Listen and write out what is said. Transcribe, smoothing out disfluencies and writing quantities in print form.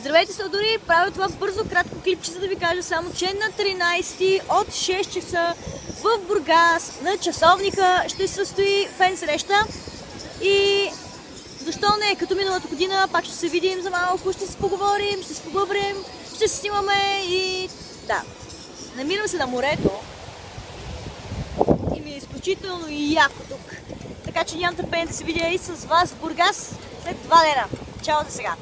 Здравейте, Сладури! Правя това бързо, кратко клипче, за да ви кажа само, че на 13 от 6 часа в Бургас на часовника ще се състои фен среща. И защо не, като миналата година, пак ще се видим за малко, ще се поговорим, ще се побъбрим, ще се снимаме и да. Намирам се на морето и ми е изключително и яко тук. Така че нямам търпение да се видя и с вас в Бургас след 2 дена. Чао за сега!